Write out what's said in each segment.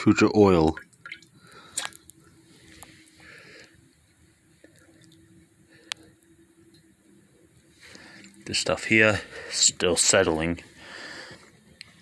future oil. This stuff here still settling.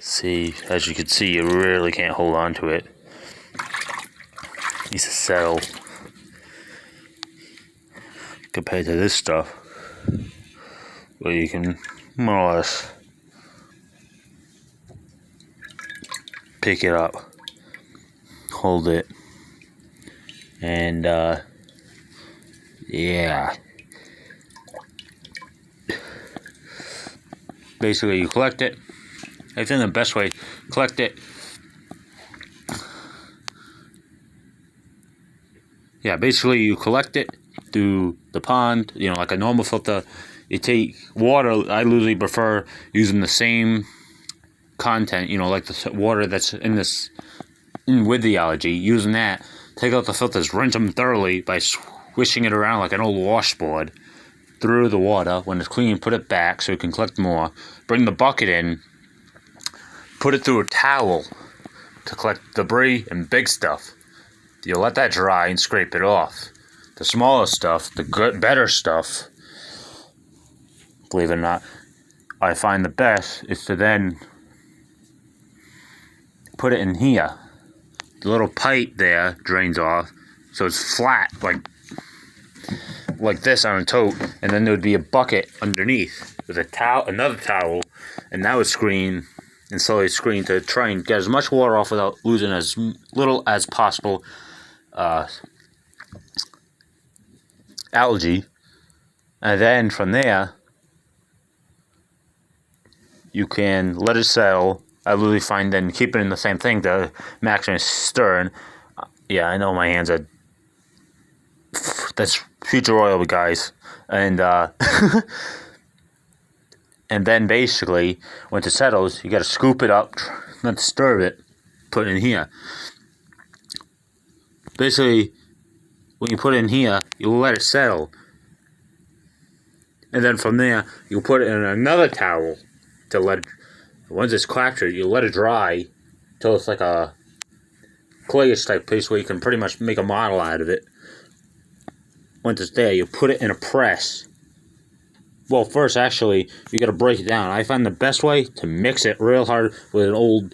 See, as you can see, you really can't hold on to it. It needs to settle compared to this stuff, where you can more or less pick it up, hold it, and yeah. Basically, you collect it. I think the best way, collect it. Yeah, basically you collect it through the pond, like a normal filter. You take water. I usually prefer using the same content, like the water that's in with the algae. Using that, take out the filters, rinse them thoroughly by swishing it around like an old washboard through the water. When it's clean, put it back so you can collect more. Bring the bucket in, put it through a towel to collect debris and big stuff. You let that dry and scrape it off. The smaller stuff, the good, better stuff, believe it or not, I find the best is to then put it in here. The little pipe there drains off, so it's flat, like this on a tote, and then there would be a bucket underneath with a towel, another towel, and that would screen and slowly screen to try and get as much water off without losing as little as possible algae. And then from there, you can let it settle. I literally find then keep it in the same thing to maximum stirring. Yeah, I know my hands are. That's future oil, guys, and and then basically once it settles, you got to scoop it up, not disturb it, put it in here. Basically, when you put it in here, you'll let it settle, and then from there you'll put it in another towel to let it. Once it's captured, you'll let it dry till it's like a clayish type paste where you can pretty much make a model out of it. Once it's there, you put it in a press. Well, first, actually, you got to break it down. I find the best way to mix it real hard with an old,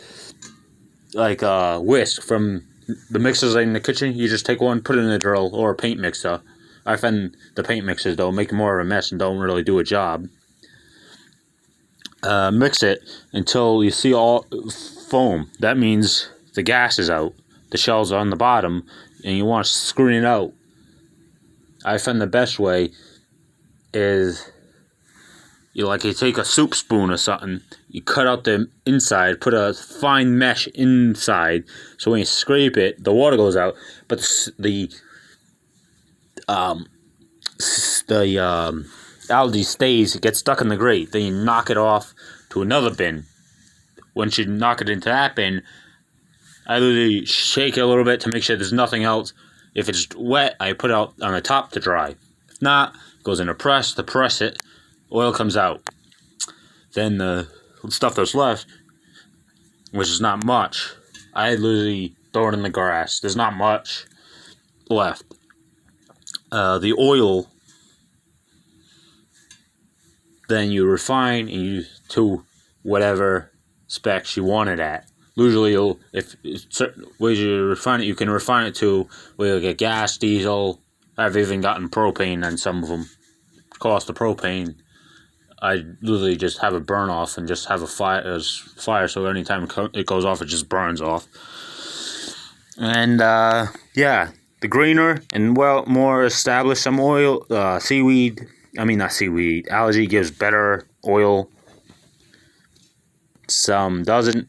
whisk from the mixers in the kitchen. You just take one, put it in a drill, or a paint mixer. I find the paint mixers, though, make more of a mess and don't really do a job. Mix it until you see all foam. That means the gas is out. The shells are on the bottom, and you want to screen it out. I find the best way is you take a soup spoon or something, you cut out the inside, put a fine mesh inside, so when you scrape it, the water goes out, but the algae stays, it gets stuck in the grate. Then you knock it off to another bin. Once you knock it into that bin, I literally shake it a little bit to make sure there's nothing else. If it's wet, I put it out on the top to dry. If not, it goes in a press. To press it, oil comes out. Then the stuff that's left, which is not much, I literally throw it in the grass. There's not much left. The oil, then you refine and use to whatever specs you want it at. Usually, if certain ways you refine it, you can refine it to where you get gas, diesel. I've even gotten propane on some of them. Cost of propane, I literally just have a burn off and just have a fire, so anytime it goes off, it just burns off. And yeah, the greener and more established some oil, algae gives better oil. Some doesn't.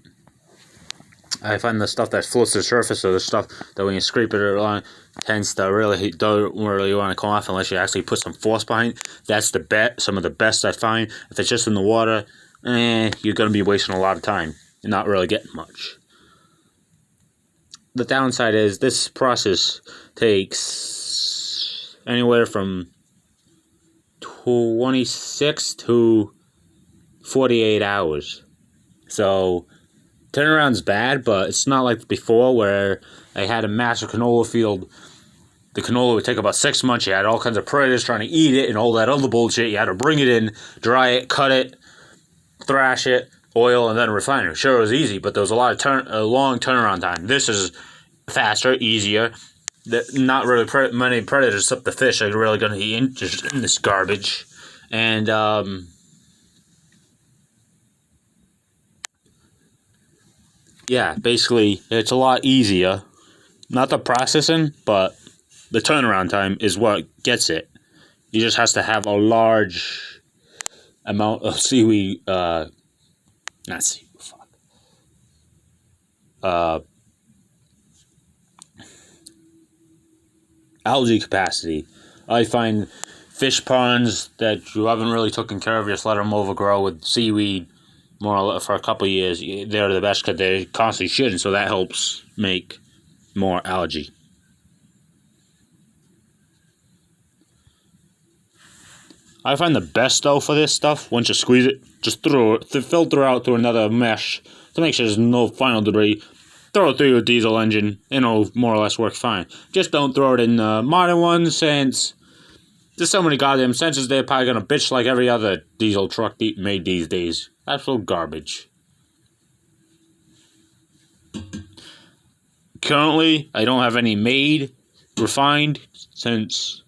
I find the stuff that floats to the surface, or the stuff that when you scrape it along, tends to don't really want to come off unless you actually put some force behind it. That's some of the best I find. If it's just in the water, you're going to be wasting a lot of time and not really getting much. The downside is this process takes anywhere from 26 to 48 hours. So turnaround's bad, but it's not like before where I had a massive canola field. The canola would take about 6 months. You had all kinds of predators trying to eat it and all that other bullshit. You had to bring it in, dry it, cut it, thrash it, oil, and then refine it. Sure, it was easy, but there was a long turnaround time. This is faster, easier. Not really many predators except the fish are really going to be interested in this garbage. And, yeah, basically, it's a lot easier. Not the processing, but the turnaround time is what gets it. You just has to have a large amount of seaweed, not seaweed, algae capacity. I find fish ponds that you haven't really taken care of, just let them overgrow with seaweed more or less for a couple of years. They're the best because they're constantly shitting, so that helps make more algae. I find the best though for this stuff, once you squeeze it, just filter out through another mesh to make sure there's no final debris. Throw it through your diesel engine, and it'll more or less work fine. Just don't throw it in modern ones, since there's so many goddamn sensors, they're probably gonna bitch like every other diesel truck made these days. Absolute garbage. Currently, I don't have any made, refined, since,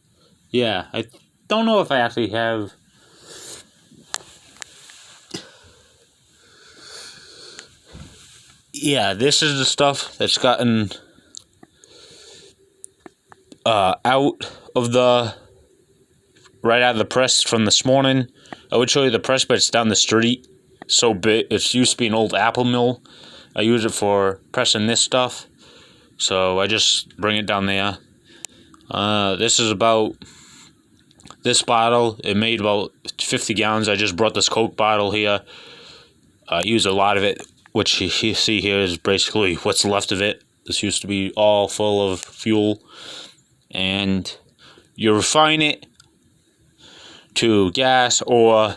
yeah, I don't know if I actually have. Yeah, this is the stuff that's gotten out of the right out of the press from this morning. I would show you the press, but it's down the street. So big. It used to be an old apple mill. I use it for pressing this stuff, so I just bring it down there. This is about this bottle. It made about 50 gallons. I just brought this Coke bottle here. I use a lot of it, which you see here is basically what's left of it. This used to be all full of fuel, and you refine it to gas, or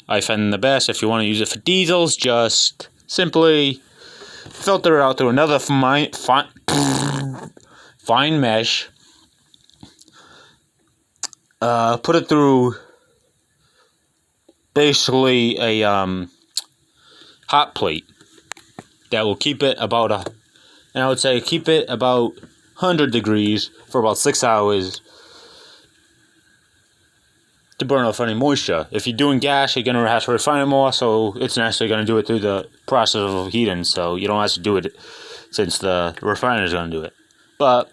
I find the best if you want to use it for diesels, just simply filter it out through another fine mesh. Put it through basically a hot plate that will keep it about and I would say keep it about 100 degrees for about 6 hours to burn off any moisture. If you're doing gas, you're going to have to refine it more, so it's naturally going to do it through the process of heating, so you don't have to do it since the refiner is going to do it. But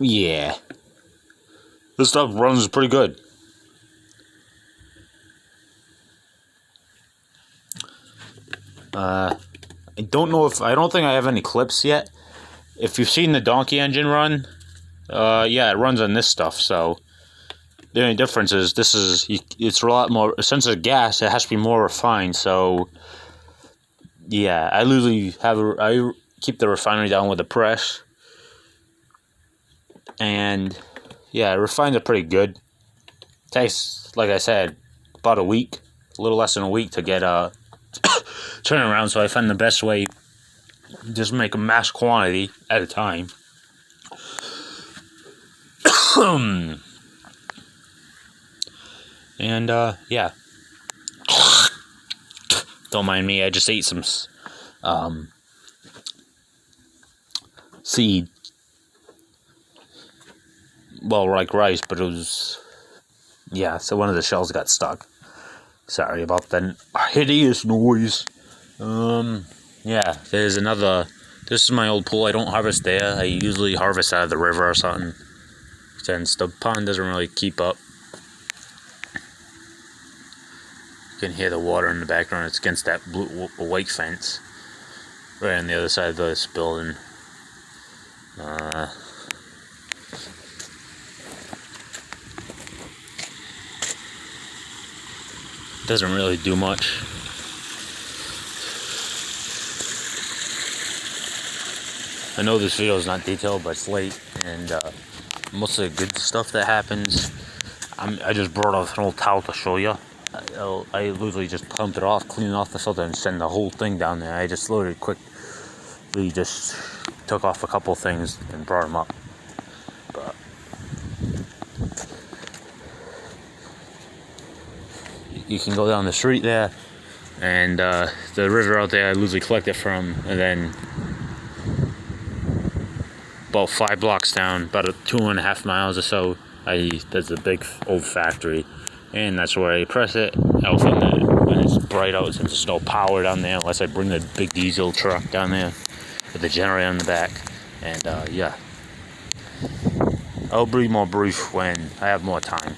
yeah, this stuff runs pretty good. I don't think I have any clips yet. If you've seen the donkey engine run, yeah, it runs on this stuff. So the only difference is it's a lot more, since it's gas, it has to be more refined. So yeah, I keep the refinery down with the press, and yeah, it refines it pretty good. Takes, like I said, about a week, a little less than a week to get turn around. So I find the best way, just make a mass quantity at a time. And yeah, don't mind me, I just ate some seed, well, like rice, but it was, yeah, so one of the shells got stuck. Sorry about that hideous noise. Yeah, there's another. This is my old pool. I don't harvest there. I usually harvest out of the river or something, since the pond doesn't really keep up. You can hear the water in the background. It's against that white fence right on the other side of this building. Doesn't really do much. I know this video is not detailed, but it's late, and most of the good stuff that happens, I just brought off an old towel to show you. I literally just pumped it off, clean off the filter, and send the whole thing down there. I just literally quickly just took off a couple things and brought them up. But you can go down the street there, and the river out there I literally collect it from, and then about 5 blocks down, about 2.5 miles or so, there's a big old factory, and that's where I press it out from when it's bright out, since there's no power down there unless I bring the big diesel truck down there with the generator on the back. And yeah, I'll be more brief when I have more time.